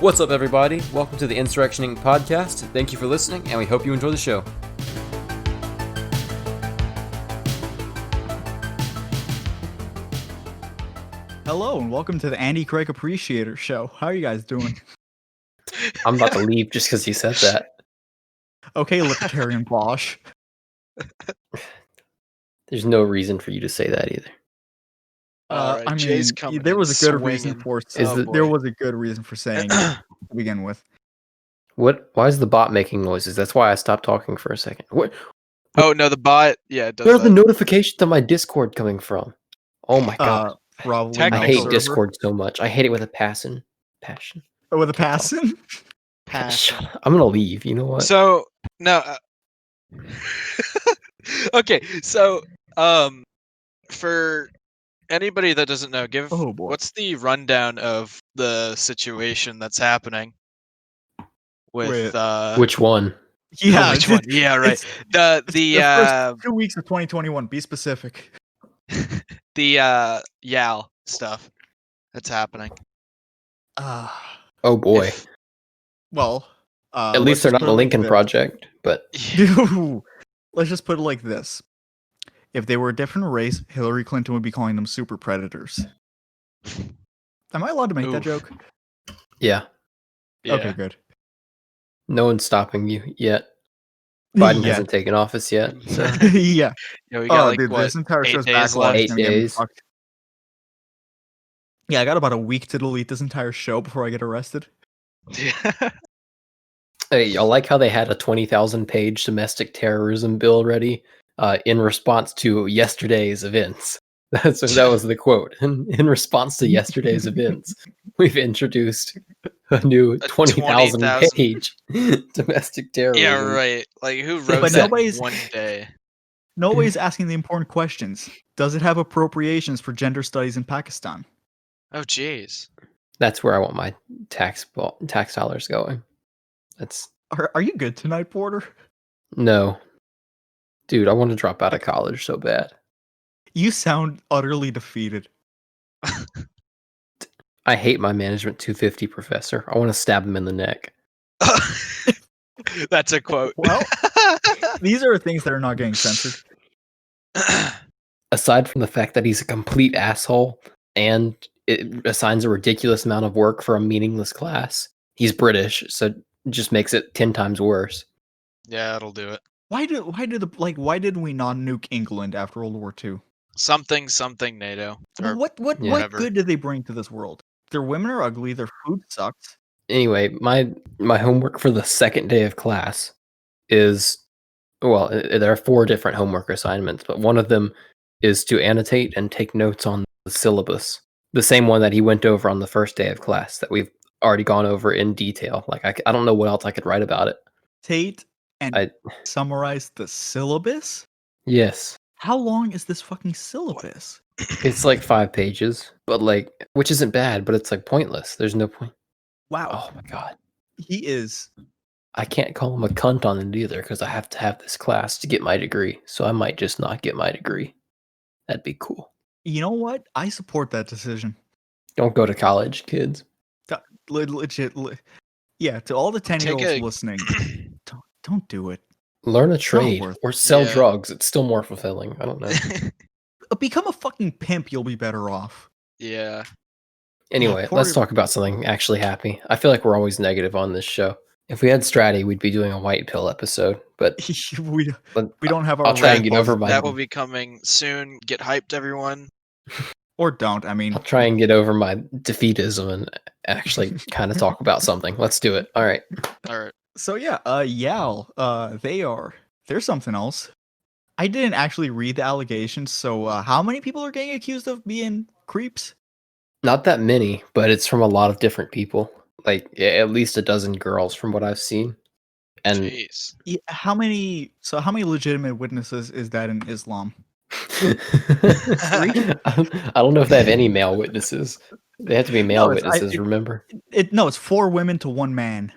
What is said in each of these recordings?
What's up, everybody? Welcome to the Insurrection Inc. podcast. Thank you for listening, and we hope you enjoy the show. Hello, and welcome to the Andy Craig Appreciator Show. How are you guys doing? I'm about to leave just because you said that. Okay, Libertarian Bosch. There's no reason for you to say that either. Right, I Jay's mean, coming there in was a good reason swinging. for Oh, there boy. was a good reason for saying it to begin with. What? Why is the bot making noises? That's why I stopped talking for a second. What? Oh no, the bot. Yeah, it does Where are that. the notifications on my Discord coming from? Oh my god! Probably Technical I no hate server. server. Discord so much. I hate it with a passion. Oh, with a Can't talk. passion? Passion. I'm gonna leave. You know what? So no. Okay, so for anybody that doesn't know, Oh boy. what's the rundown of the situation that's happening with Which one? Yeah, which one? Yeah, right. it's The the first 2 weeks of 2021. Be specific. the YAL stuff that's happening. Uh, Oh boy. well, At least they're not the Lincoln Project, but let's just put it like this. If they were a different race, Hillary Clinton would be calling them super predators. Am I allowed to make that Oof. joke? yeah, Yeah. Okay, good. no one's stopping you yet. Biden Yeah. hasn't taken office yet, so Yeah. Yeah, we got like dude, what, this entire 8 show's days backlash left? is 8 gonna get me days. fucked. Yeah, I got about a week to delete this entire show before I get arrested. Yeah. Hey, y'all like how they had a 20,000-page domestic terrorism bill ready in response to yesterday's events? That was the quote. In response to yesterday's events, we've introduced a new 20,000-page domestic terrorism. Yeah, right. Like who wrote But that nobody's- in one day? Nobody's asking the important questions. Does it have appropriations for gender studies in Pakistan? Oh jeez. That's where I want my tax dollars going. That's Are you good tonight, Porter? no, dude. I want to drop out of college so bad. You sound utterly defeated. I hate my management 250 professor. I want to stab him in the neck. That's a quote. Well, these are things that are not getting censored. Aside from the fact that he's a complete asshole and it assigns a ridiculous amount of work for a meaningless class, he's British, so it just makes it 10 times worse. Yeah, it'll do it. Why did we not nuke England after World War II? Something NATO. Or What whatever. good did they bring to this world? Their women are ugly. Their food sucks. Anyway, my homework for the second day of class is, well, there are 4 different homework assignments, but one of them is to annotate and take notes on the syllabus. The same one that he went over on the first day of class that we've already gone over in detail. Like, I don't know what else I could write about it. Tate and I- summarize the syllabus? Yes. How long is this fucking syllabus? It's like 5 pages, but like, which isn't bad, but it's like pointless. There's no point. Wow. Oh my god. He is. I can't call him a cunt on it either because I have to have this class to get my degree. So I might just not get my degree. That'd be cool. You know what? I support that decision. Don't go to college, kids. Legit. Yeah, to all the 10-year-olds a- listening, don't do it. Learn a trade worth or sell Yeah. drugs. It's still more fulfilling. I don't know. Become a fucking pimp. You'll be better off. Yeah. Anyway, poor- let's talk about something actually happy. I feel like we're always negative on this show. If we had Stratty, we'd be doing a white pill episode, but we don't have our. I'll try and red get over buzz- my. That will be coming soon. Get hyped, everyone. Or don't. I mean, I'll try and get over my defeatism and actually kind of talk about something. Let's do it. All right. All right. so yeah. YAL. They're something else. I didn't actually read the allegations. So how many people are getting accused of being creeps? Not that many, but it's from a lot of different people. Like at least a dozen girls from what I've seen. And Jeez. Yeah, how many legitimate witnesses is that in Islam? I don't know if they have any male witnesses. They have to be male No, it's- witnesses, remember? It's 4 women to 1 man.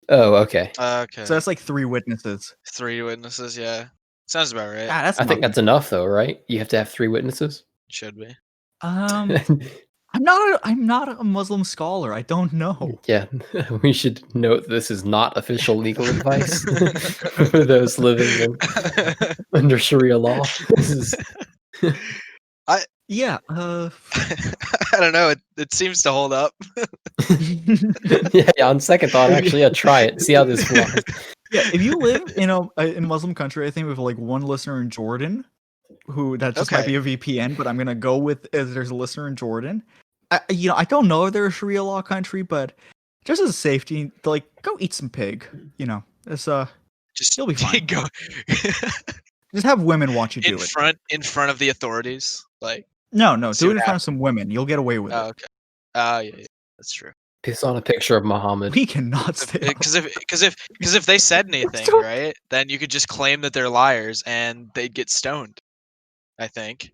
Oh, okay. Okay. So that's like 3 witnesses. 3 witnesses. Yeah. Sounds about right. Ah, that's I think not- that's enough though, right? You have to have 3 witnesses? Should be. Um I'm not a Muslim scholar. I don't know. Yeah, we should note this is not official legal advice for those living under Sharia law. This is Yeah. I don't know. It seems to hold up. yeah. On second thought, actually, yeah, try it. See how this flies. Yeah, if you live in a Muslim country, I think we have like one listener in Jordan, who that just might be a VPN, but I'm gonna go with as there's a listener in Jordan. I don't know if they're a Sharia law country, but just as a safety, like go eat some pig. It's Just you'll be fine. go Just have women watch you do it. in front of the authorities. Like, No, see do it what in front of some women. You'll get away with oh, it. okay. Yeah, that's true. Piss on a picture of Muhammad. We cannot stay. Because if they said anything, Don't- right, then you could just claim that they're liars and they'd get stoned. I think.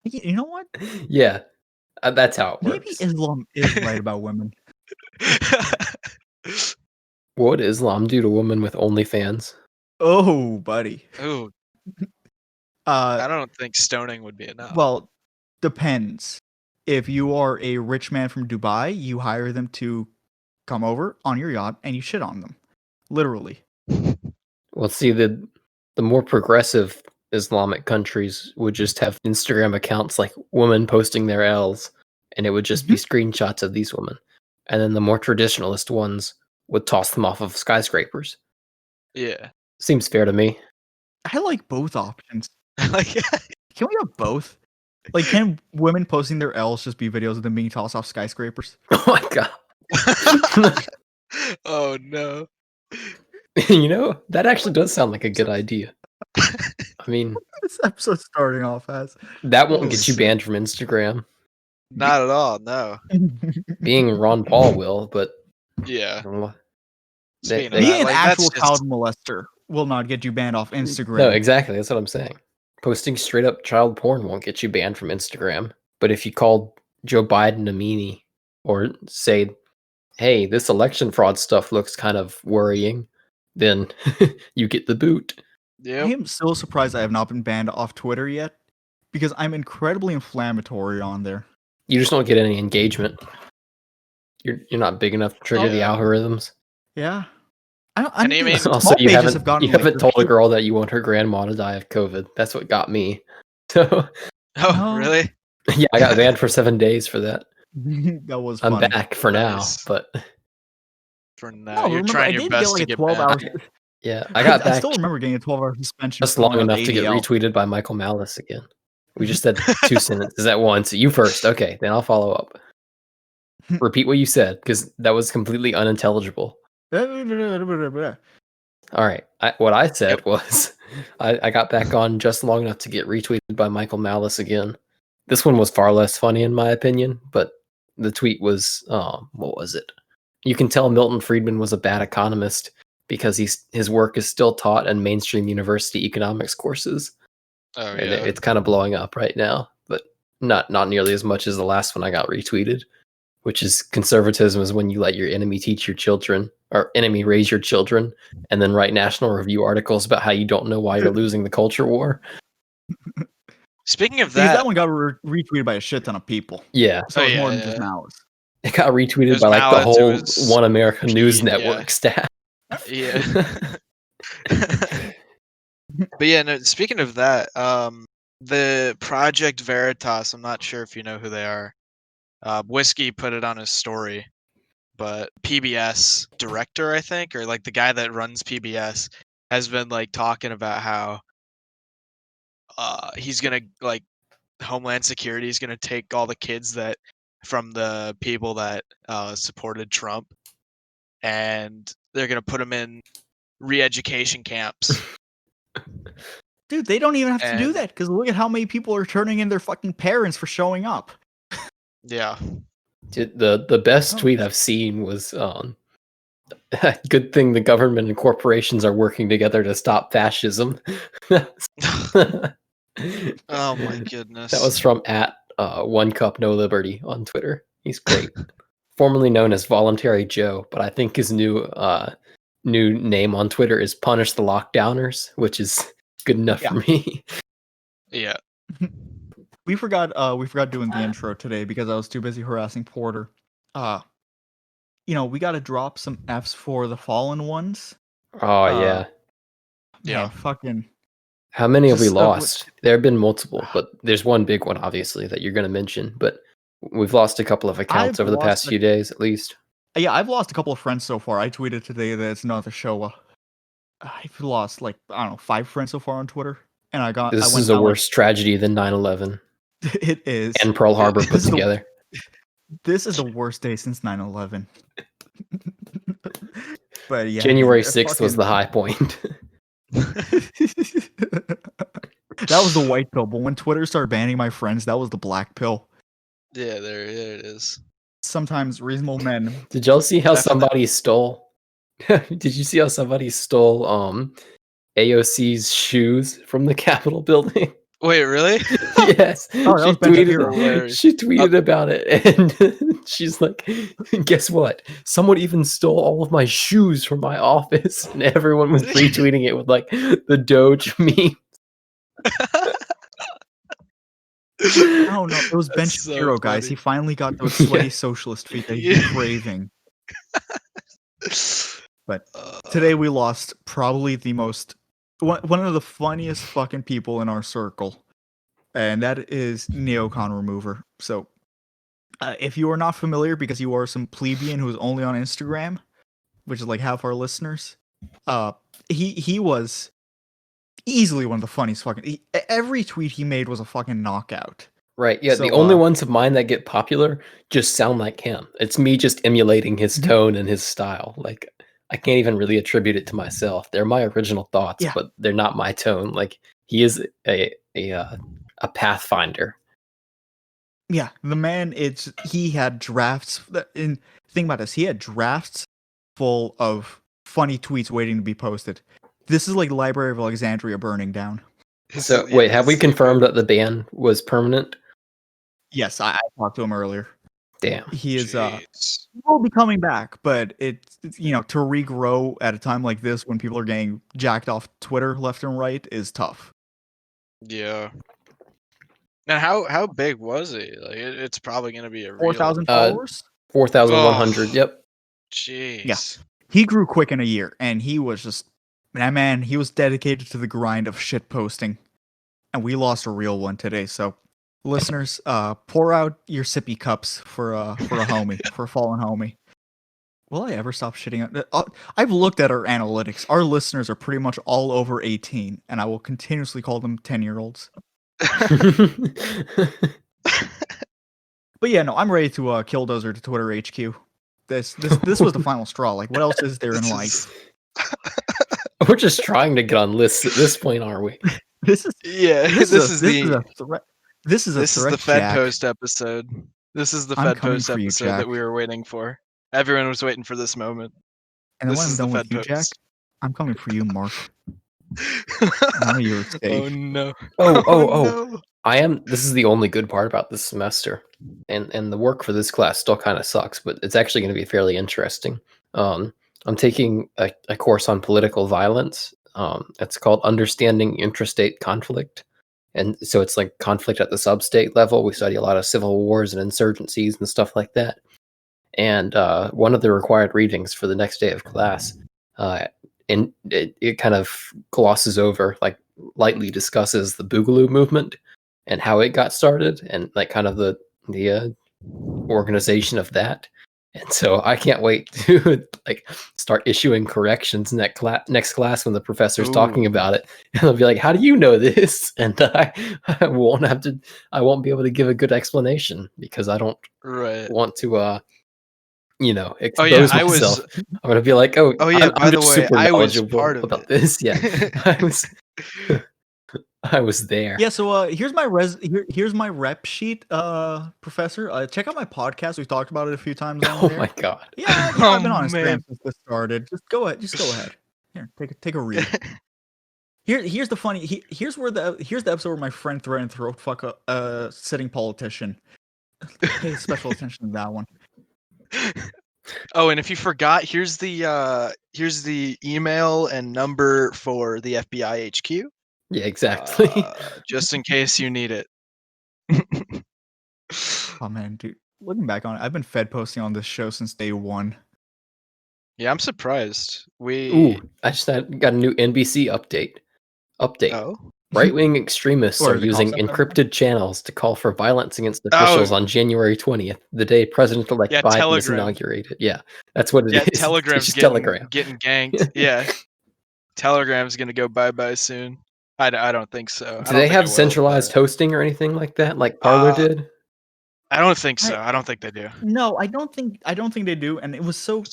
You know what? Yeah, that's how it Maybe works. Islam is right about women. What would Islam do to women with OnlyFans? Oh, buddy. Ooh, I Uh, don't think stoning would be enough. well, depends. If you are a rich man from Dubai, you hire them to come over on your yacht and you shit on them. Literally. Well, see, the more progressive Islamic countries would just have Instagram accounts like women posting their L's, and it would just be screenshots of these women. And then the more traditionalist ones would toss them off of skyscrapers. Yeah. Seems fair to me. I like both options. Like, Can we have both? Like, can women posting their L's just be videos of them being tossed off skyscrapers? Oh my god. oh no. That actually does sound like a good idea. I mean, This episode's starting off as that won't get you banned from Instagram. Not at all. No. Being Ron Paul will, but Yeah. they- Speaking of being that, an like, actual that's child just- molester will not get you banned off Instagram. No, exactly. That's what I'm saying. Posting straight up child porn won't get you banned from Instagram. But if you called Joe Biden a meanie or say, hey, this election fraud stuff looks kind of worrying, then you get the boot. I Yep. am so surprised I have not been banned off Twitter yet because I'm incredibly inflammatory on there. You just don't get any engagement. You're not big enough to trigger the Yeah. algorithms. Yeah. I And you think mean- small Also, you pages haven't, have gotten you like, haven't told a girl that you want her grandma to die of COVID. That's what got me. So, Oh, No. really? yeah, I got banned for 7 days for that. that was I'm funny. back for Nice. now, but For now, No, you're remember, trying I your did best get like to a get 12-hour. back. yeah, I got I back still remember getting a 12-hour suspension just for long going on enough to get ADL. retweeted by Michael Malice again. We just said 2 sentences at once. You first. Okay, then I'll follow up. Repeat what you said, because that was completely unintelligible. All right. What I said was I got back on just long enough to get retweeted by Michael Malice again. This one was far less funny in my opinion, but the tweet was, what was it? You can tell Milton Friedman was a bad economist because his work is still taught in mainstream university economics courses. Oh And yeah. it's kind of blowing up right now, but not nearly as much as the last one I got retweeted, which is conservatism is when you let your enemy teach your children or enemy raise your children and then write National Review articles about how you don't know why you're losing the culture war. Speaking of Because that, that one got retweeted by a shit ton of people. Yeah. So Oh, it's more yeah, than just yeah. Malice. It got retweeted was by like the Malice, it whole was One America News Pete, Network yeah. staff. yeah. But yeah, no, speaking of that, the Project Veritas, I'm not sure if you know who they are. Whiskey put it on his story, but PBS director, I think, or like the guy that runs PBS, has been like talking about how he's gonna like Homeland Security is gonna take all the kids that from the people that supported Trump, and they're gonna put them in re-education camps. Dude, they don't even have to do And- that because look at how many people are turning in their fucking parents for showing up. Yeah. Dude, the best Oh. tweet I've seen was good thing the government and corporations are working together to stop fascism. Oh my goodness. That was from at One Cup No Liberty on Twitter. He's great. Formerly known as Voluntary Joe, but I think his new name on Twitter is Punish the Lockdowners, which is good enough Yeah. for me. Yeah. we forgot doing the intro today because I was too busy harassing Porter. We got to drop some Fs for the fallen ones. Oh yeah. Man, fucking. How many have we Just, lost? There have been multiple, but there's one big one, obviously, that you're going to mention. But we've lost a couple of accounts over the past few days, at least. Yeah, I've lost a couple of friends so far. I tweeted today that it's another show. I've lost 5 friends so far on Twitter, and This is a worse tragedy than 9/11 It is. and Pearl Harbor put together. This is the worst day since 9/11. But yeah, January 6th was the high point. That was the white pill, but when Twitter started banning my friends, that was the black pill. Yeah, there it is. Sometimes reasonable men. Did y'all see how somebody stole? Did you see how somebody stole AOC's shoes from the Capitol building? Wait, really? Yes. Oh, that was Ben Shapiro. She tweeted about it, and she's like, "Guess what? Someone even stole all of my shoes from my office," and everyone was retweeting it with like the Doge meme. Oh no, it was Ben Shapiro, guys. He finally got those sweaty socialist feet that he's been craving. But today we lost probably the most one of the funniest fucking people in our circle, and that is Neocon Remover. So, if you are not familiar, because you are some plebeian who is only on Instagram, which is like half our listeners, he was easily one of the funniest fucking. Every tweet he made was a fucking knockout. Right. Yeah. So, the only ones of mine that get popular just sound like him. It's me just emulating his tone and his style. Like, I can't even really attribute it to myself. They're my original thoughts, but they're not my tone. Like, he is a pathfinder. Yeah, the man. He had drafts. And think about this. He had drafts full of funny tweets waiting to be posted. This is like the Library of Alexandria burning down. So wait, have we confirmed that the ban was permanent? Yes, I talked to him earlier. Damn. He is he will be coming back, but it's to regrow at a time like this when people are getting jacked off Twitter left and right is tough. Yeah. Now how big was he? Like it's probably gonna be a 4,000 followers? 4,100, yep. Jeez. Yeah. He grew quick in a year, and he was just he was dedicated to the grind of shit posting. And we lost a real one today, so listeners, pour out your sippy cups for a homie, for a fallen homie. Will I ever stop shitting on? I've looked at our analytics. Our listeners are pretty much all over 18, and I will continuously call them 10-year-olds. But yeah, no, I'm ready to killdozer to Twitter HQ. This was the final straw. Like, what else is there in life? We're just trying to get on lists at this point, are we? This is the Fed Jack. Post episode. This is the Fed Post episode that we were waiting for. Everyone was waiting for this moment. And then when I'm done with you, Jack, I'm coming for you, Mark. None of you are safe. Oh no. No. This is the only good part about this semester. And the work for this class still kind of sucks, but it's actually going to be fairly interesting. I'm taking a course on political violence. It's called Understanding Intrastate Conflict. And so it's like conflict at the sub-state level. We study a lot of civil wars and insurgencies and stuff like that. And one of the required readings for the next day of class, and it kind of glosses over, like lightly discusses the Boogaloo movement and how it got started and like kind of the organization of that. And so I can't wait to like start issuing corrections in that next class when the professor's talking about it. And they'll be like, "How do you know this?" And I won't be able to give a good explanation because I don't want to expose myself. I'm gonna be like, I'm just super knowledgeable about this. Yeah, I was there. Yeah, so here's my here's my rep sheet, Professor. Check out my podcast. We've talked about it a few times on there. My god. Yeah, I've been on Instagram since this started. Just go ahead. Here, take a read. Here's the funny. Here's the episode where my friend threatened to throat fuck a sitting politician. Pay special attention to that one. Oh, and if you forgot, here's the email and number for the FBI HQ. Yeah, exactly. Just in case you need it. Oh man, dude. Looking back on it, I've been fed posting on this show since day one. Yeah, I'm surprised. Ooh, I just got a new NBC update. Oh. Right-wing extremists Or are the using concept of it? encrypted channels to call for violence against officials on January 20th, the day President-elect Yeah, Biden is Telegram. inaugurated. Yeah, that's what it Yeah, is. It's Telegram's just getting Telegram. ganked. Yeah, Telegram's gonna go bye-bye soon. I don't think so. Do they think have it will, centralized but hosting or anything like that, like Parler did? I don't think so. I- I don't think they do. No, I don't think they do, and it was so.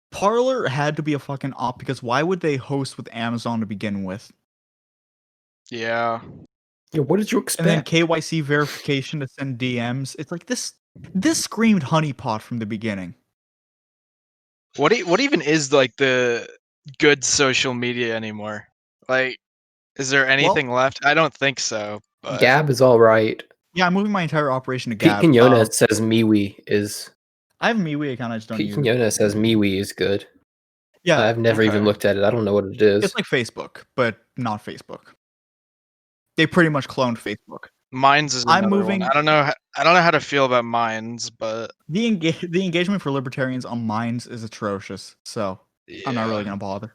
Parler had to be a fucking op because why would they host with Amazon to begin with? Yeah. Yeah, what did you And then expect? KYC verification to send DMs. It's like this. This screamed honeypot from the beginning. What even is like the good social media anymore? Like, is there anything left? I don't think so. But Gab is all right. Yeah, I'm moving my entire operation to Pete Gab. Quinones says MeWe is. I have a MeWe account. I just don't Pete use it. Quinones says MeWe is good. Yeah, I've never even Okay. looked at it. I don't know what it is. it's like Facebook, but not Facebook. They pretty much cloned Facebook. Mines is I'm another moving- one. I don't know. I don't know how to feel about Mines, but The engagement for libertarians on Minds is atrocious, so I'm not really gonna bother.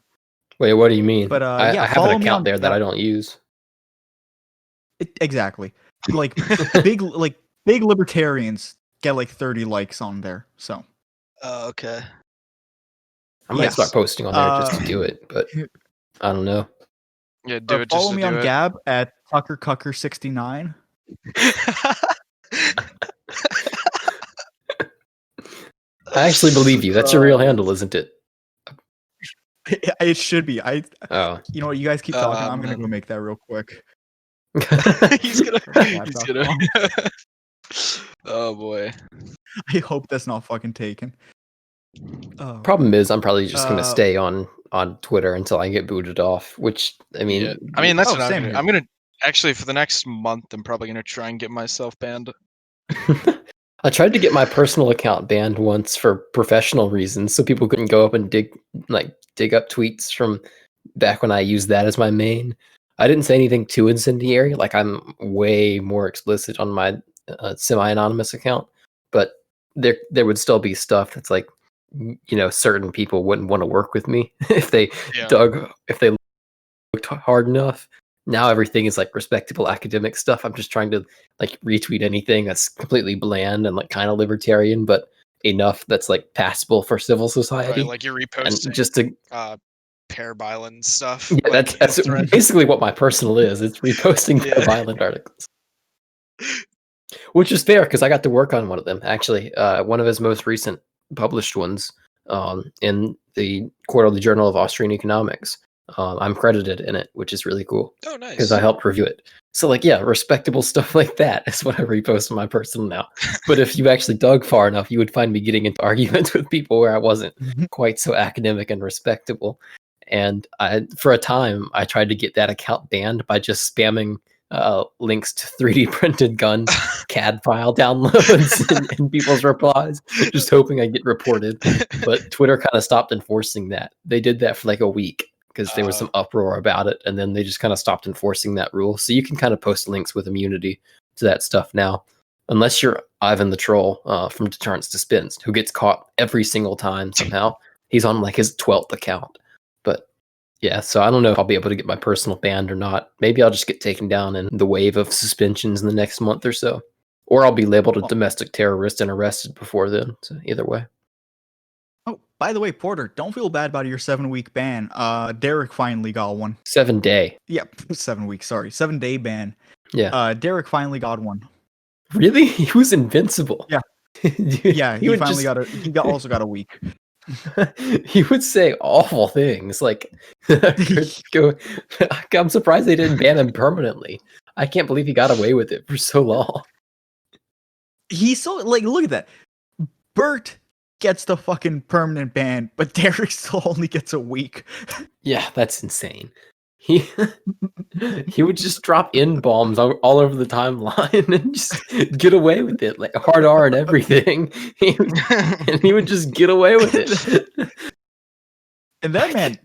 Wait, what do you mean? But, I yeah, have follow an me account on there that I Gab. don't use. Exactly. Like big libertarians get like 30 likes on there. So Oh, okay. I might Yes. start posting on there just to do it, but I don't know. Yeah, do it. follow Just me to on do it. Gab at TuckerCucker69. I actually believe you. That's your real handle, isn't it? It should be. Oh. You know what? You guys keep talking. I'm gonna man. go make that real quick. he's gonna. Gab.com. He's gonna. Oh boy. I hope that's not fucking taken. Oh. Problem is, I'm probably just gonna Uh, stay on Twitter until I get booted off. Which I mean, Yeah. I mean, that's Oh, what I'm same gonna. here. I'm gonna actually for the next month. I'm probably gonna try and get myself banned. I tried to get my personal account banned once for professional reasons, so people couldn't go up and dig up tweets from back when I used that as my main. I didn't say anything too incendiary. Like I'm way more explicit on my semi-anonymous account, but there would still be stuff that's like, certain people wouldn't want to work with me if they looked hard enough. Now everything is like respectable academic stuff. I'm just trying to like retweet anything that's completely bland and like kind of libertarian, but enough that's like passable for civil society. Right, like you're reposting And just to pair violence stuff. yeah, like, that's basically what my personal is. It's reposting Yeah. violent articles, which is fair because I got to work on one of them actually. One of his most recent published ones in the Quarterly Journal of Austrian Economics. I'm credited in it, which is really cool. Oh, nice. Because I helped review it. So, like, yeah, respectable stuff like that is what I repost on my personal now. But if you actually dug far enough, you would find me getting into arguments with people where I wasn't quite so academic and respectable. And for a time, I tried to get that account banned by just spamming links to 3D printed gun CAD file downloads in people's replies, just hoping I'd get reported. But Twitter kind of stopped enforcing that. They did that for like a week because there was some uproar about it, and then they just kind of stopped enforcing that rule. So you can kind of post links with immunity to that stuff now, unless you're Ivan the Troll from Deterrence Dispensed, who gets caught every single time somehow. He's on like his 12th account. But yeah, so I don't know if I'll be able to get my personal banned or not. Maybe I'll just get taken down in the wave of suspensions in the next month or so. Or I'll be labeled a domestic terrorist and arrested before then. So either way. Oh, by the way, Porter, don't feel bad about your 7-week ban. Derek finally got one. 7 day. Yep, 7 weeks. Sorry, 7-day ban. Yeah. Derek finally got one. Really? He was invincible. Yeah. Dude, Yeah, he finally got a. He also got a week. He would say awful things like, I'm surprised they didn't ban him permanently. I can't believe he got away with it for so long. He's so like, look at that. Bert gets the fucking permanent ban, but Derek still only gets a week. Yeah, that's insane. He would just drop in bombs all over the timeline and just get away with it, like hard R and everything. And he would just get away with it. And that man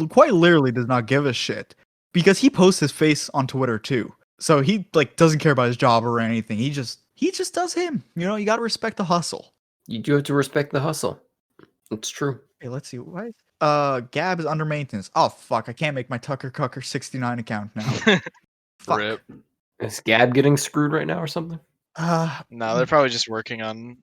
quite literally does not give a shit because he posts his face on Twitter too. So he like doesn't care about his job or anything. He just does him. You know, you gotta respect the hustle. You do have to respect the hustle. It's true. Hey, let's see. Why? Gab is under maintenance. Oh fuck! I can't make my Tucker Cucker 69 account now. Fuck. Rip. Is Gab getting screwed right now or something? No, they're probably just working on.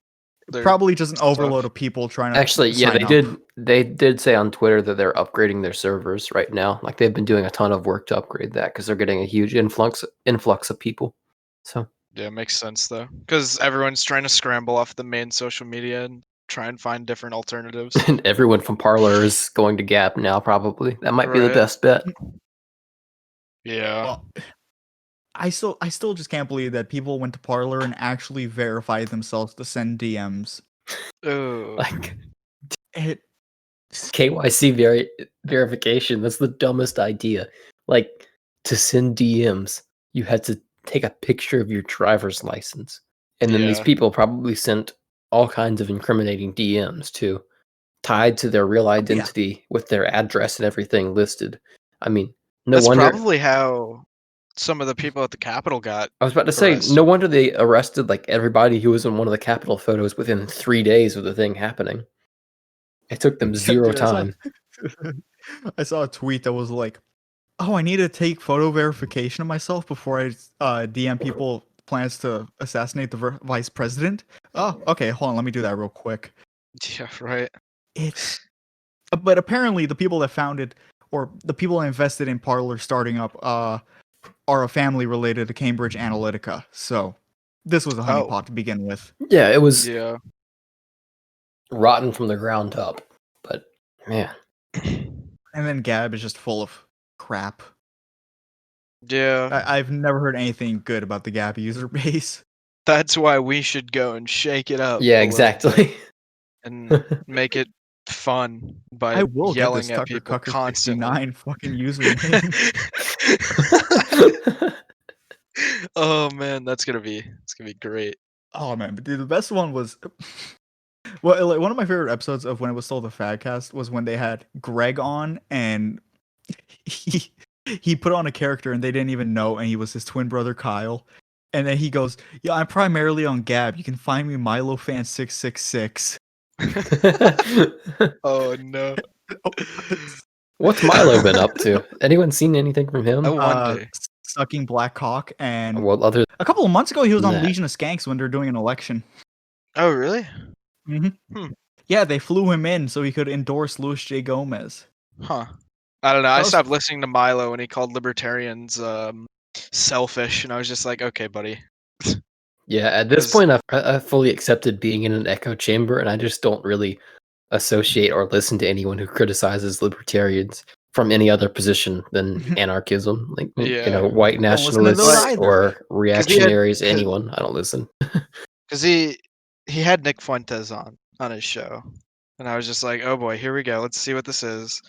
Probably just an stuff. overload of people trying to. Actually, yeah, sign they up. did. They did say on Twitter that they're upgrading their servers right now. Like they've been doing a ton of work to upgrade that because they're getting a huge influx of people. So Yeah, makes sense though, because everyone's trying to scramble off the main social media and try and find different alternatives. and everyone from Parlor is going to Gap now. Probably that might be the Right. best bet. Yeah. Well, I still just can't believe that people went to Parlor and actually verified themselves to send DMs. Ooh. Like It KYC verification. That's the dumbest idea. Like to send DMs, you had to take a picture of your driver's license, and then these Yeah. people probably sent all kinds of incriminating DMs too, tied to their real identity with their address and everything listed. I mean, no That's wonder. probably how some of the people at the Capitol got. I was about to say, arrested. no wonder they arrested like everybody who was in one of the Capitol photos within 3 days of the thing happening. It took them zero Dude, time. I saw a tweet that was like, "Oh, I need to take photo verification of myself before I DM people plans to assassinate the vice president." Oh, okay, hold on, let me do that real quick. Yeah, right. It's, but apparently the people that founded or the people that invested in Parler starting up are a family related to Cambridge Analytica. So this was a honeypot to begin with. Yeah, it was Yeah. rotten from the ground up. But man, And then Gab is just full of crap. Yeah. I've never heard anything good about the Gab user base. That's why we should go and shake it up. yeah, a little bit exactly. and make it fun by I will get this yelling at Tucker people Cucker constantly. 69 fucking username. Oh man, it's gonna be great. Oh man, but dude, the best one was well, like one of my favorite episodes of when it was still the Fadcast was when they had Greg on and he put on a character and they didn't even know, and he was his twin brother Kyle. And then he goes, "Yeah, I'm primarily on Gab. You can find me Milo Fan 666." Oh no. What's Milo been up to? Anyone seen anything from him? Oh, one day. Sucking Black Cock, and Well, other a couple of months ago he was on that. Legion of Skanks when they're doing an election. Oh really? Yeah, they flew him in so he could endorse Luis J. Gomez. Huh. I don't know. I was- stopped listening to Milo when he called libertarians selfish, and I was just like, okay, buddy. Yeah, at this 'Cause- point, I've fully accepted being in an echo chamber, and I just don't really associate or listen to anyone who criticizes libertarians from any other position than anarchism, like you Yeah. know, white Don't listen to those nationalists either. or reactionaries. 'cause- Anyone, I don't listen. Because he had Nick Fuentes on his show, and I was just like, oh boy, here we go. Let's see what this is.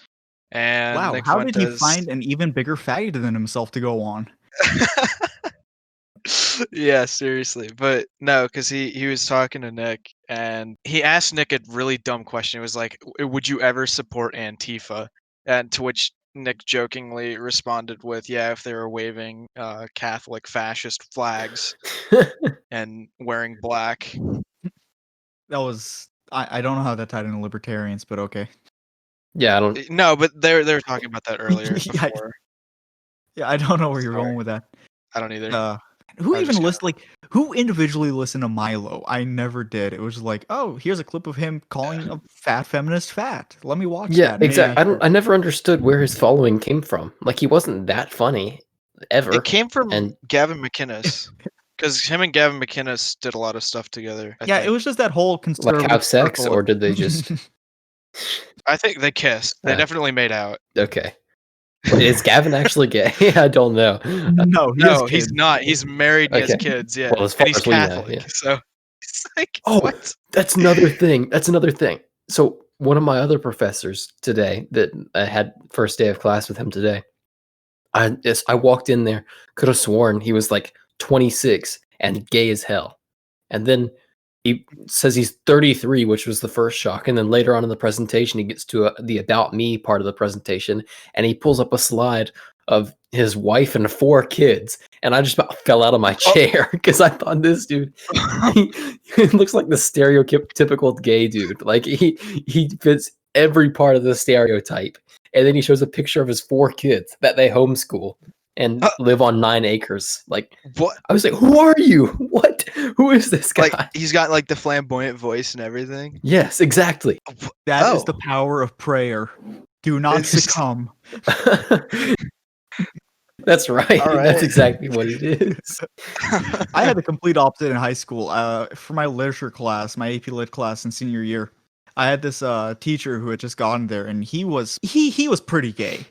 And Wow, Nick how Fuentes... did he find an even bigger faggot than himself to go on? Yeah, seriously. But no, because he was talking to Nick, and he asked Nick a really dumb question. It was like, would you ever support Antifa? And to which Nick jokingly responded with, yeah, if they were waving Catholic fascist flags and wearing black. That was I don't know how that tied into libertarians, but okay. Yeah, I don't. No, but they were talking about that earlier. Yeah, Before. Yeah, I don't know where you're Sorry. going with that. I don't either. Who I was even just listened? Like, who individually listened to Milo? I never did. It was like, oh, here's a clip of him calling a fat feminist fat. Let me watch Yeah, that. exactly. I never understood where his following came from. Like he wasn't that funny ever. It came from and Gavin McInnes. Because him and Gavin McInnes did a lot of stuff together. I Yeah, think. it was just that whole conservative. like have sex, circle or of- did they just? I think they kissed. They Yeah. definitely made out. Okay. Is Gavin actually gay? I don't know. No, he has No, he's kids. not. He's married and he has Okay. kids. Yeah, Well, as and far he's as we know, Catholic. yeah. So it's like, Oh, what? That's another thing. That's another thing. So one of my other professors today that I had first day of class with him today, I walked in there, could have sworn he was like 26 and gay as hell. And then he says he's 33, which was the first shock. And then later on in the presentation, he gets to the about me part of the presentation, and he pulls up a slide of his wife and 4 kids, and I just about fell out of my chair because I thought this dude, he looks like the stereotypical gay dude. Like he fits every part of the stereotype, and then he shows a picture of his 4 kids that they homeschool and live on 9 acres. Like, What? I was like, who are you? What? Who is this guy? Like he's got like the flamboyant voice and everything. Yes, exactly. That is the power of prayer. Do not It's- succumb. That's right. All right. That's exactly what it is. I had the complete opposite in high school. For my literature class, my AP Lit class in senior year, I had this teacher who had just gotten there, and he was pretty gay,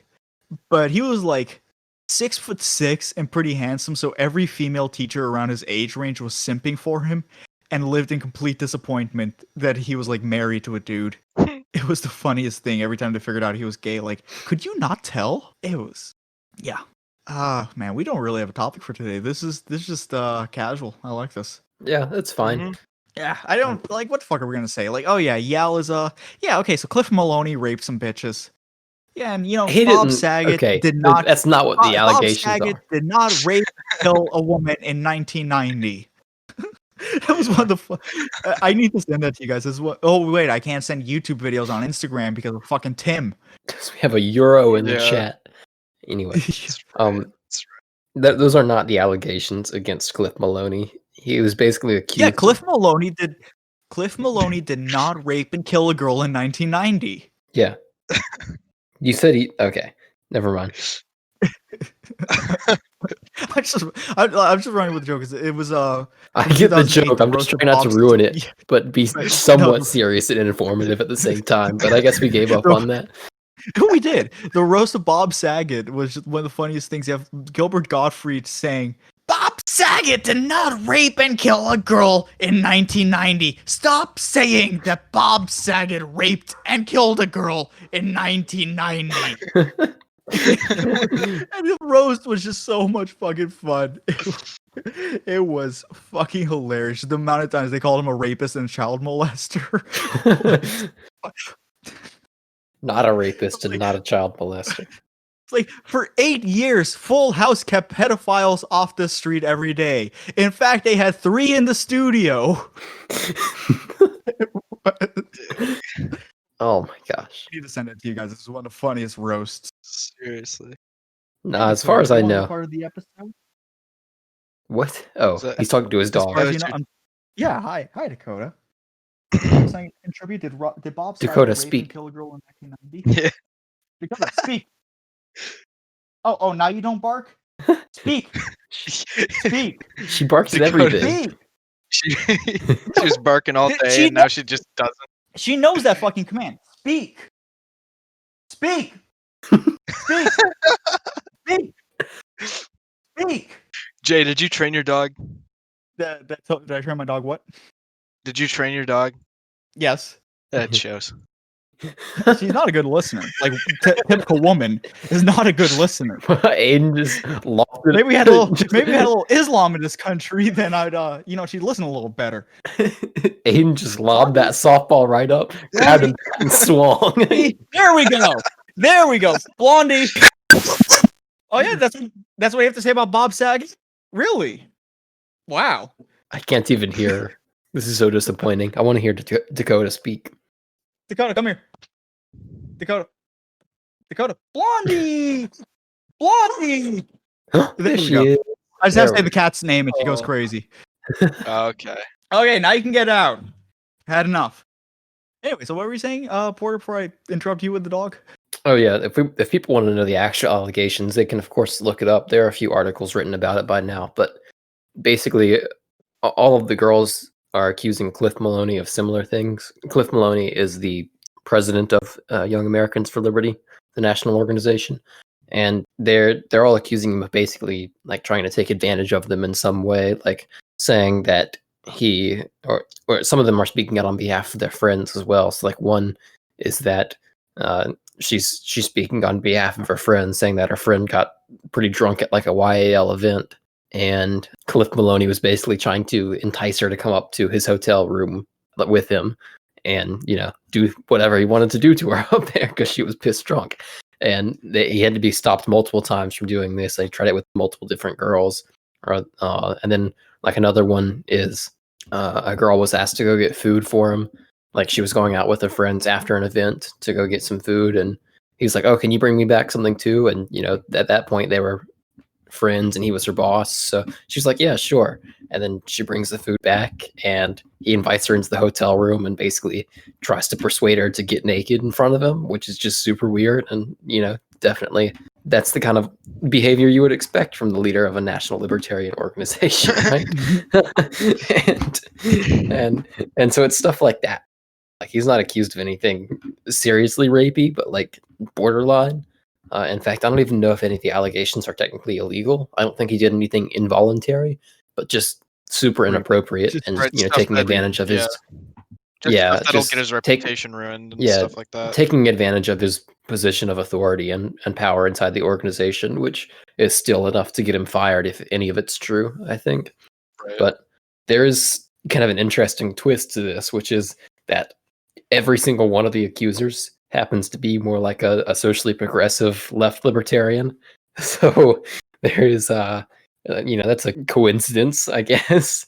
but he was like 6'6" and pretty handsome. So every female teacher around his age range was simping for him, and lived in complete disappointment that he was like married to a dude. It was the funniest thing every time they figured out he was gay. Like, could you not tell? It was, yeah. Man, we don't really have a topic for today. This is just casual. I like this. Yeah, that's fine. Mhm. Yeah, I don't like what the fuck are we gonna say? Like, oh yeah, Yal is yeah, okay, so Cliff Maloney raped some bitches. Yeah, and He Bob didn't. Saget Okay, did not That's not what the allegations Bob Saget are. did not rape and kill a woman in 1990. That was one of the I need to send that to you guys. This is what oh wait, I can't send YouTube videos on Instagram because of fucking Tim. Because we have a euro in the Yeah. chat. Anyway, That's right. those are not the allegations against Cliff Maloney. He was basically accused. Yeah, Cliff Maloney did not rape and kill a girl in 1990. Yeah. You said he. Okay, never mind. I'm just running with the joke. 'Cause it was I from get the 2008, joke. I'm just roast of trying not to Bob's- ruin it, Yeah, but be Right. somewhat No. serious and informative at the same time. But I guess we gave up No. on that. we did. The roast of Bob Saget was just one of the funniest things. You have Gilbert Gottfried saying, "Bob Saget did not rape and kill a girl in 1990. Stop saying that Bob Saget raped and killed a girl in 1990." And the roast was just so much fucking fun. It was fucking hilarious. The amount of times they called him a rapist and child molester. Not a rapist and not a child molester. It's like, for 8 years, Full House kept pedophiles off the street every day. In fact, they had 3 in the studio. Oh my gosh. I need to send it to you guys. This is one of the funniest roasts. Seriously. Nah, as far as I You wanna be know. part of the episode? What? Oh, that- he's talking to his As dog. far as you know, yeah, hi Dakota. Saying contribute, did Bob Saget Dakota, rape speak. and kill a girl in 1990? Yeah. Dakota, speak. Oh, now you don't bark? Speak. Speak. She barks at Dakota. everything. Speak. She was barking all She day, and now she just doesn't. She knows that fucking command. Speak. Speak. Speak. Speak. Speak. Jay, did you train your dog? Did I train my dog what? Did you train your dog? Yes. That shows. She's not a good listener. Like, typical woman is not a good listener. Aiden just lost it. Maybe we had a little Islam in this country, then I'd she'd listen a little better. Aiden just lobbed that softball right up, grabbed him and swung. There we go. There we go. Blondie. Oh yeah, that's what you have to say about Bob Saget? Really? Wow. I can't even hear her. This is so disappointing. I want to hear Dakota speak. Dakota, come here. Dakota. Blondie. Blondie. There There we she go. is. I just have to There say we the cat's name and she goes Oh. crazy. Okay. Okay, now you can get out. Had enough. Anyway, so what were you saying, Porter, before I interrupt you with the dog? Oh yeah, if people want to know the actual allegations, they can of course look it up. There are a few articles written about it by now, but basically, all of the girls are accusing Cliff Maloney of similar things. Cliff Maloney is the president of Young Americans for Liberty, the national organization, and they're all accusing him of basically like trying to take advantage of them in some way, like saying that he or some of them are speaking out on behalf of their friends as well. So like one is that she's speaking on behalf of her friend, saying that her friend got pretty drunk at like a YAL event, and Cliff Maloney was basically trying to entice her to come up to his hotel room with him and do whatever he wanted to do to her up there because she was pissed drunk. and he had to be stopped multiple times from doing this. They tried it with multiple different girls, and then like another one is a girl was asked to go get food for him. Like she was going out with her friends after an event to go get some food, and he's like, "Oh, can you bring me back something too?" And at that point they were friends, and he was her boss, so she's like, "Yeah, sure." And then she brings the food back, and he invites her into the hotel room and basically tries to persuade her to get naked in front of him, which is just super weird. And definitely that's the kind of behavior you would expect from the leader of a national libertarian organization, right? and so it's stuff like that. Like, he's not accused of anything seriously rapey, but like borderline. In fact, I don't even know if any of the allegations are technically illegal. I don't think he did anything involuntary, but just super inappropriate, and taking advantage of his that'll get his reputation ruined and stuff like that. Taking advantage of his position of authority and power inside the organization, which is still enough to get him fired if any of it's true, I think. Right. But there is kind of an interesting twist to this, which is that every single one of the accusers happens to be more like a socially progressive left libertarian. So there is that's a coincidence, I guess.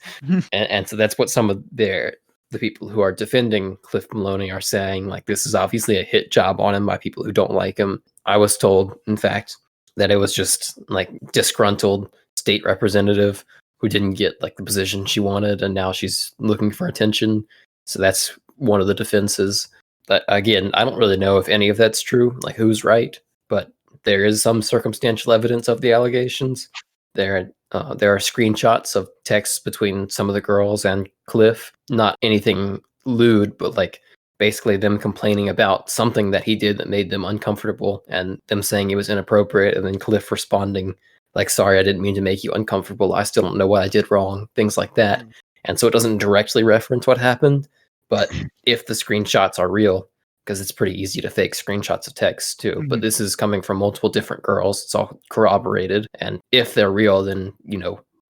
and so that's what some of the people who are defending Cliff Maloney are saying. Like, this is obviously a hit job on him by people who don't like him. I was told, in fact, that it was just like disgruntled state representative who didn't get like the position she wanted, and now she's looking for attention. So that's one of the defenses. But again, I don't really know if any of that's true, like who's right, but there is some circumstantial evidence of the allegations. There are screenshots of texts between some of the girls and Cliff. Not anything lewd, but like basically them complaining about something that he did that made them uncomfortable, and them saying it was inappropriate, and then Cliff responding like, "Sorry, I didn't mean to make you uncomfortable. I still don't know what I did wrong," things like that. And so it doesn't directly reference what happened, but if the screenshots are real, because it's pretty easy to fake screenshots of text too, but this is coming from multiple different girls, it's all corroborated, and if they're real, then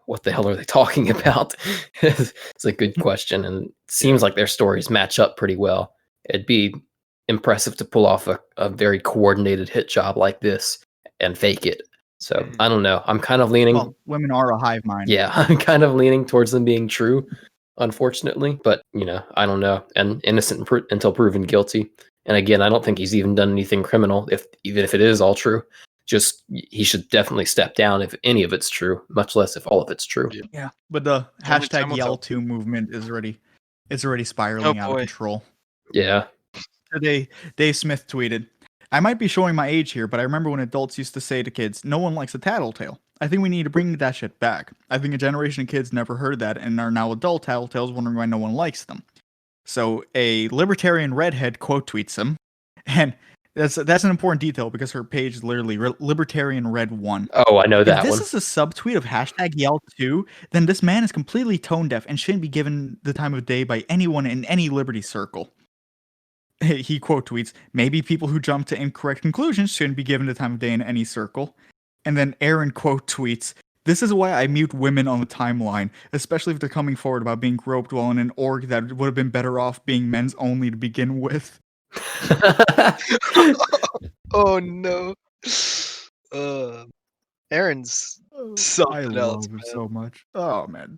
what the hell are they talking about? It's a good question, and it seems like their stories match up pretty well. It'd be impressive to pull off a very coordinated hit job like this and fake it. So I don't know, I'm kind of leaning, well, women are a hive mind. Yeah, I'm kind of leaning towards them being true, unfortunately, but I don't know. And innocent until proven guilty. And again, I don't think he's even done anything criminal, even if it is all true. Just, he should definitely step down if any of it's true, much less if all of it's true. Yeah, but the hashtag YALToo movement is already spiraling out of control. Yeah. Today, Dave Smith tweeted, "I might be showing my age here, but I remember when adults used to say to kids, 'No one likes a tattletale.' I think we need to bring that shit back. I think a generation of kids never heard that and are now adult tattletales wondering why no one likes them." So a libertarian redhead quote tweets him, and that's an important detail because her page is literally Libertarian Red 1. Oh, I know that one. If this is a subtweet of hashtag YALToo, then this man is completely tone deaf and shouldn't be given the time of day by anyone in any liberty circle. He quote tweets, "Maybe people who jump to incorrect conclusions shouldn't be given the time of day in any circle." And then Aaron quote tweets, "This is why I mute women on the timeline, especially if they're coming forward about being groped while in an org that would have been better off being men's only to begin with." Oh no. Aaron's something I else, love him man. so much. Oh man,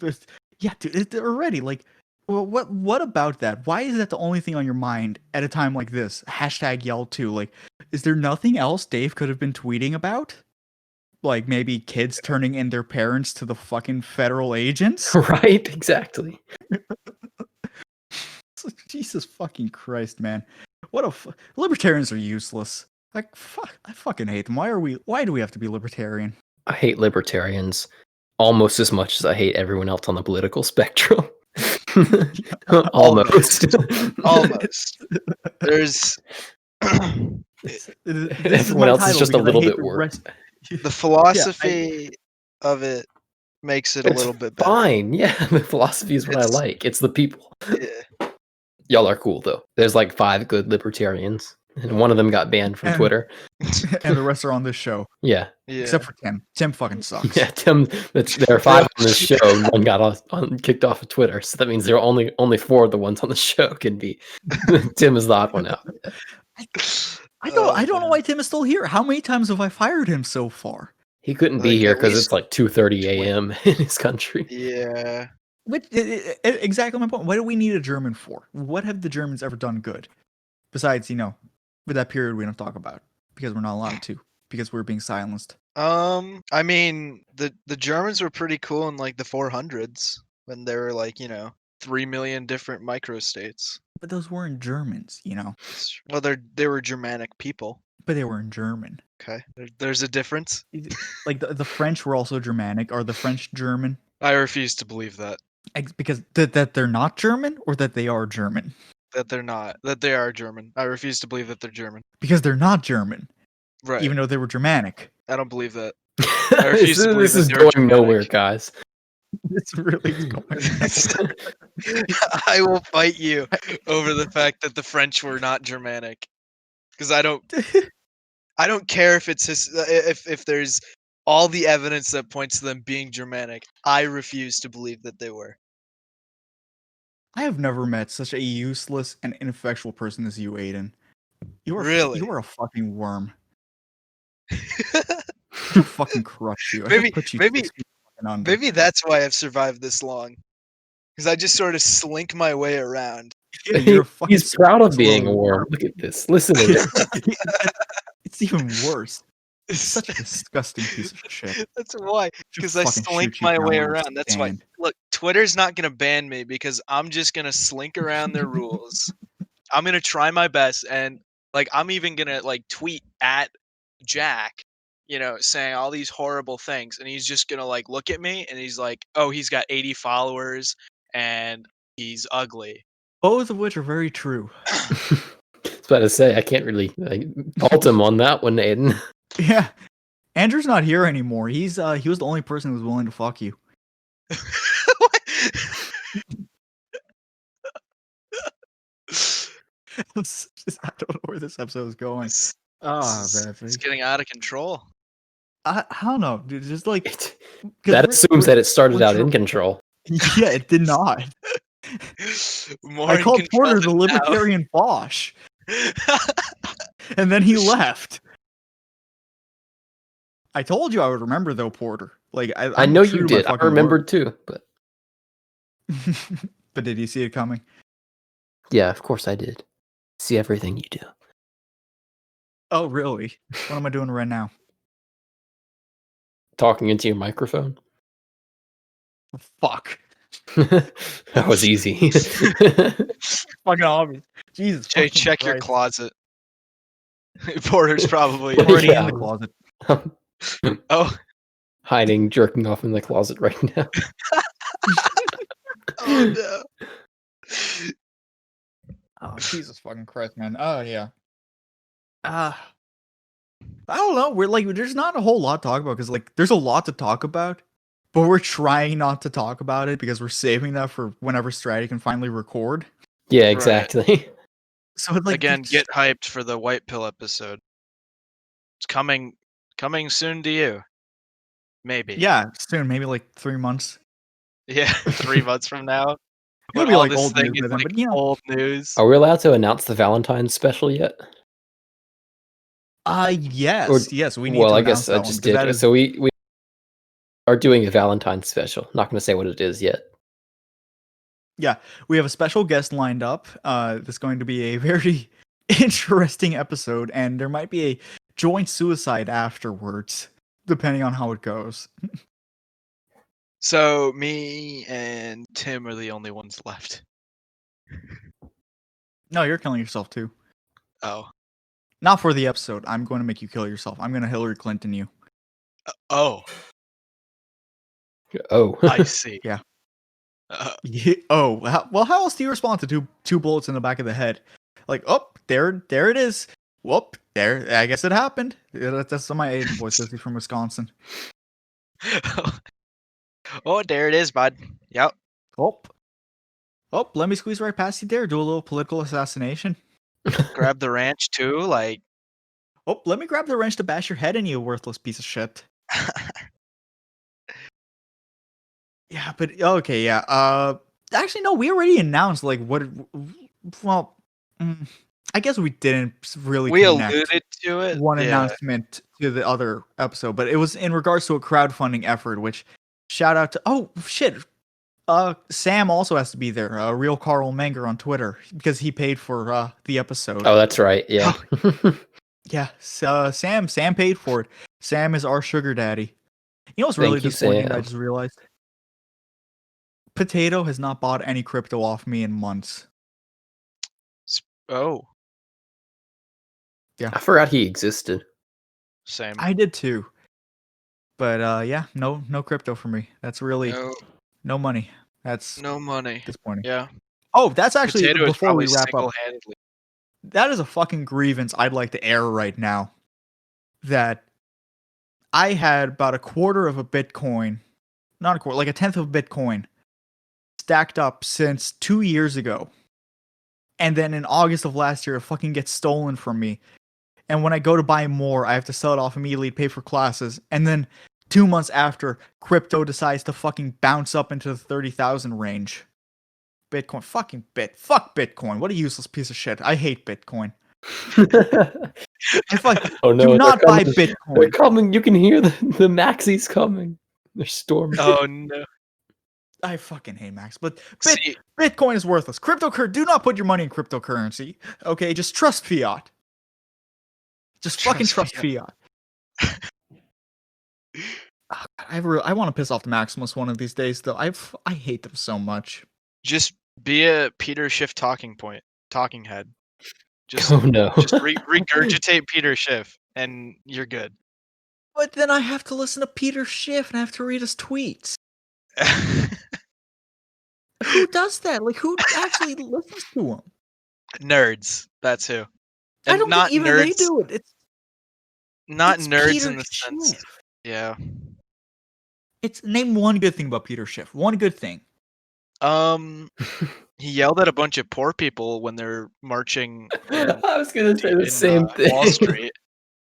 yeah, dude, already like, well, what about that? Why is that the only thing on your mind at a time like this? Hashtag YALToo. Like, is there nothing else Dave could have been tweeting about? Like maybe kids turning in their parents to the fucking federal agents? Right, exactly. Jesus fucking Christ, man. Libertarians are useless. Like, fuck, I fucking hate them. Why do we have to be libertarian? I hate libertarians almost as much as I hate everyone else on the political spectrum. Almost. Almost. There's everyone else is just a little bit worse. The philosophy of it makes it a little bit better. Fine, yeah. The philosophy is what I like. It's the people. Yeah. Y'all are cool though. There's like 5 good libertarians, and one of them got banned from Twitter. And the rest are on this show. Yeah. Except for Tim. Tim fucking sucks. Yeah, Tim. There are 5 on this show. One got kicked off of Twitter, so that means there are only 4 of the ones on the show can be. Tim is the odd one out. I don't know why Tim is still here. How many times have I fired him so far? He couldn't be Like, here at because least it's like 2:30 a.m. in his country. Yeah. Exactly my point. What do we need a German for? What have the Germans ever done good? Besides, with that period we don't talk about because we're not allowed to because we're being silenced. I mean, the Germans were pretty cool in like the 400s when there were like 3 million different microstates. But those weren't Germans, Well, they were Germanic people. but they were in German. Okay, there's a difference. Like the French were also Germanic. Are the French German? I refuse to believe that Because that they're not German or that they are German? they're not, that they are German. I refuse to believe that they're German. Because they're not German, Right. even though they were Germanic. I don't believe that. this refuse to believe this is that they were going nowhere, Germanic. guys. It's really going. I will fight you over the fact that the French were not Germanic, because I don't care if it's if there's all the evidence that points to them being Germanic. I refuse to believe that they were. I have never met such a useless and ineffectual person as you, Aiden. Really? You are a fucking worm. I should fucking crush you. I should Maybe- put you maybe- 6 feet fucking under. Maybe that's why I've survived this long, because I just sort of slink my way around. Yeah, you're a fucking He's proud of small being a little worm. Look at this. Listen to this. It's even worse. It's such a disgusting piece of shit. That's why, Should because I fucking slink shoot you my down way where you around. That's why. stand. Look, Twitter's not gonna ban me because I'm just gonna slink around their rules. I'm gonna try my best, and like I'm even gonna like tweet at Jack, saying all these horrible things, and he's just gonna like look at me, and he's like, "Oh, he's got 80 followers, and he's ugly." Both of which are very true. I was about to say, I can't really fault him on that one, Aiden. Yeah. Andrew's not here anymore. He was the only person who was willing to fuck you. I don't know where this episode is going. It's, It's getting out of control. I don't know, dude. Just like 'cause That assumes that it started out in control. Yeah, it did not. More I in called control Porter the than now. libertarian Bosch, and then he left. I told you I would remember though, Porter. Like I I'm know true you to my did. I fucking remembered too, but word. But did you see it coming? yeah, of course I did. See everything you do. Oh, really? What am I doing right now? Talking into your microphone. Fuck. That was easy. Fucking obvious. Jesus. Jay, fucking check your Christ. closet. Porter's probably I'm already Yeah. in the closet. Oh, Hiding, jerking off in the closet right now. oh no. Oh, Jesus fucking Christ, man. Oh yeah. I don't know. We're like, there's not a whole lot to talk about because like, there's a lot to talk about, but we're trying not to talk about it because we're saving that for whenever Stratty can finally record. Yeah, Right. exactly. So like, Again, it's- get hyped for the White Pill episode. It's coming soon to you. Maybe. yeah, soon, maybe like 3 months. Yeah, 3 months from now. It'll When be all like this old thing news is by then, like but old news. Are we allowed to announce the Valentine's special yet? Yes, Or- yes, we need well, to I announce guess I that one just because that did. is So we are doing a Valentine's special. Not going to say what it is yet. we have a special guest lined up. That's going to be a very interesting episode, and there might be a joint suicide afterwards, depending on how it goes. So me and Tim are the only ones left. No, you're killing yourself too. Oh. Not for the episode. I'm going to make you kill yourself. I'm going to Hillary Clinton you. Oh, Oh. I see. Yeah. Well, how else do you respond to two bullets in the back of the head? Like, oh, there it is. Whoop, there. I guess it happened. Yeah, that's my Aiden voice. He's from Wisconsin. Oh, there it is, bud. Yep. Oh, let me squeeze right past you there. Do a little political assassination. Grab the ranch too, like. Oh, let me grab the wrench to bash your head in, you worthless piece of shit. Yeah, but okay, yeah. Actually, no. We already announced like what. Well, I guess we didn't really We connect alluded to it. one Yeah. announcement to the other episode, but it was in regards to a crowdfunding effort, which shout out to Sam also has to be there, real Carl Menger on Twitter, because he paid for the episode. Oh, that's right. Yeah. Yeah, so, Sam paid for it. Sam is our sugar daddy. You know what's really Thank you, disappointing that I Sam. just realized? Potato has not bought any crypto off me in months. Oh, I forgot he existed. same. I did too. But yeah, no crypto for me. That's really no money. That's No money. disappointing. Yeah. Oh, that's actually Potato is before we probably wrap up. single-handedly. That is a fucking grievance I'd like to air right now. That I had about a quarter of a Bitcoin, not a quarter, like a tenth of a Bitcoin, stacked up since 2 years ago. And then in August of last year, it fucking gets stolen from me. And when I go to buy more, I have to sell it off immediately to pay for classes. And then 2 months after, crypto decides to fucking bounce up into the 30,000 range. Bitcoin, fuck Bitcoin. What a useless piece of shit. I hate Bitcoin. If Oh no! do not buy They're Bitcoin. coming. You can hear the maxis coming. They're storming. Oh no. I fucking hate Max, but See, Bitcoin is worthless. Do not put your money in cryptocurrency. Okay, just trust fiat. Just fucking trust fiat. Oh, God, I want to piss off the Maximus one of these days, though. I hate them so much. just be a Peter Schiff talking head. Just Oh no! regurgitate Peter Schiff, and you're good. But then I have to listen to Peter Schiff and I have to read his tweets. Who does that? Like, who actually listens to him? Nerds. That's who. I And don't not think even nerds. they do it. Not it's nerds Peter in the sense. Schiff. Yeah. It's name one good thing about Peter Schiff. One good thing. He yelled at a bunch of poor people when they're marching I was gonna say the same thing. Wall Street.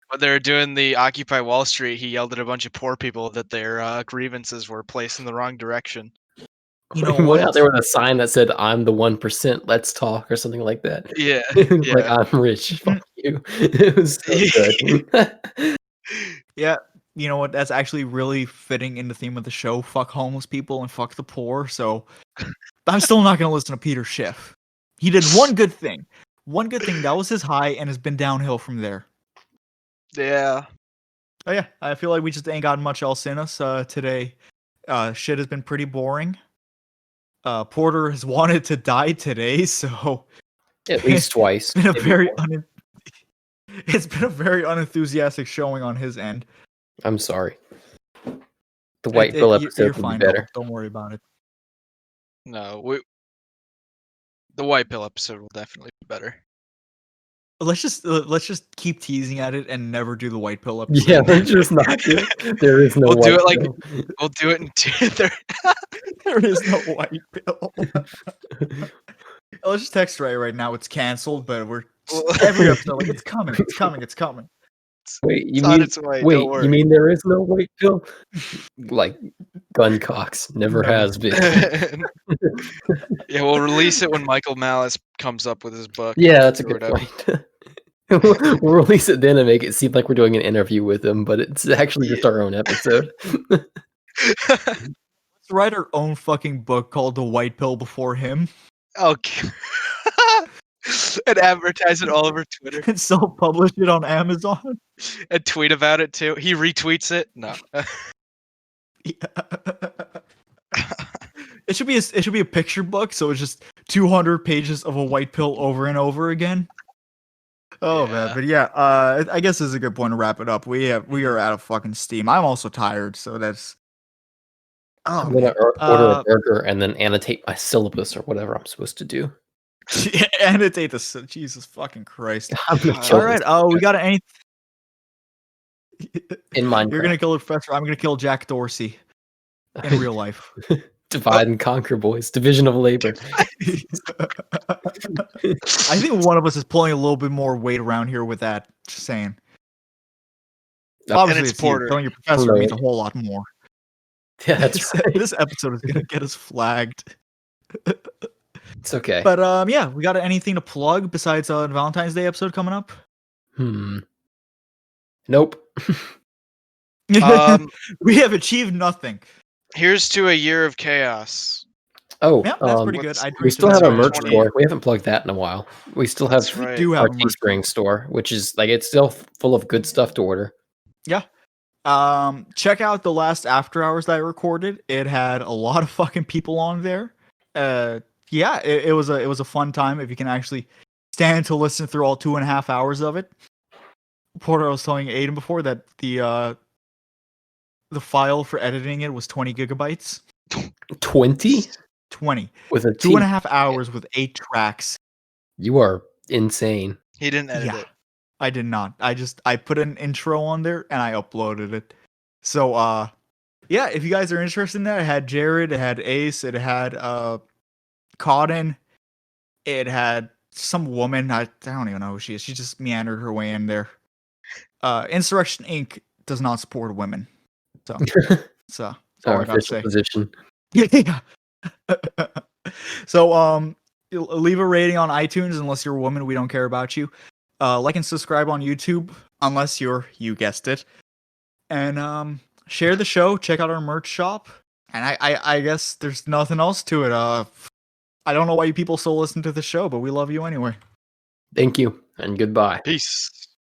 When they were doing the Occupy Wall Street, he yelled at a bunch of poor people that their grievances were placed in the wrong direction. You know He went out what? there with a sign that said "I'm the 1%. Let's talk" or something like that. Yeah. Like I'm rich. Fuck you. It was so good. Yeah, you know what? That's actually really fitting in the theme of the show. Fuck homeless people and fuck the poor. So I'm still not gonna listen to Peter Schiff. He did one good thing. One good thing. That was his high and has been downhill from there. Yeah. Oh yeah, I feel like we just ain't got much else in us today. Shit has been pretty boring. Porter has wanted to die today, so At least twice. it's been a maybe very more. it's been a very unenthusiastic showing on his end. I'm sorry. The white pill You're episode would fine. be better. Don't worry about it. No, the white pill episode will definitely be better. Let's just keep teasing at it and never do the white pill episode. Yeah, let's just not do it. There is no We'll white do it like pill. we'll do it in There is no white pill. Let's just text right now. It's canceled, but we're every episode like it's coming. Wait, you It's on mean its way, don't wait? worry. You mean there is no white pill? Like gun cocks never Never. has been. Yeah, we'll release it when Michael Malice comes up with his book. Yeah, that's a or good whatever. point. We'll release it then and make it seem like we're doing an interview with him, but it's actually just our own episode. Let's write our own fucking book called The White Pill Before Him Okay. And advertise it all over Twitter and self-publish it on Amazon. and tweet about it too. He retweets it. No. It should be a picture book, so it's just 200 pages of a white pill over and over again. Oh man, Yeah. but yeah, I guess this is a good point to wrap it up. We are out of fucking steam. I'm also tired, so that's. Oh, I'm gonna man. order a burger and then annotate my syllabus or whatever I'm supposed to do. Annotate this. Jesus fucking Christ! I'm gonna kill All right. this Oh, we got any. in Minecraft. You're gonna kill the professor. I'm gonna kill Jack Dorsey in real life. Divide and conquer, boys. Division of labor. I think one of us is pulling a little bit more weight around here with that. Just saying. Obviously, it's it's you. Porter. Killing your professor Right. means a whole lot more. Yeah, that's right. This episode is gonna get us flagged. It's okay. But yeah, we got anything to plug besides Valentine's Day episode coming up? Nope. We have achieved nothing. Here's to a year of chaos. Oh, Yeah, that's pretty good. what's- I'd we reach still to have that our merch 20. store. We haven't plugged that in a while. We still have That's right. do our have a merch Teespring store, which is like it's still full of good stuff to order. Yeah. Check out the last after hours that I recorded. It had a lot of fucking people on there. Yeah, it was a fun time if you can actually stand to listen through all 2.5 hours of it. Porter, I was telling Aiden before that the file for editing it was 20 gigabytes. 20 20 with a 2.5 hours with 8 tracks. You are insane. He didn't edit Yeah. it. I did not. I put an intro on there and I uploaded it. So yeah, if you guys are interested in that, it had Jared, it had Ace, it had Cotton, it had some woman. I don't even know who she is. She just meandered her way in there. Insurrection Inc. does not support women. So that's all Our I gotta official say. position. Yeah. So leave a rating on iTunes unless you're a woman. We don't care about you. Like and subscribe on YouTube unless you guessed it. And share the show. Check out our merch shop. And I guess there's nothing else to it. I don't know why you people still listen to the show, but we love you anyway. Thank you and goodbye. Peace.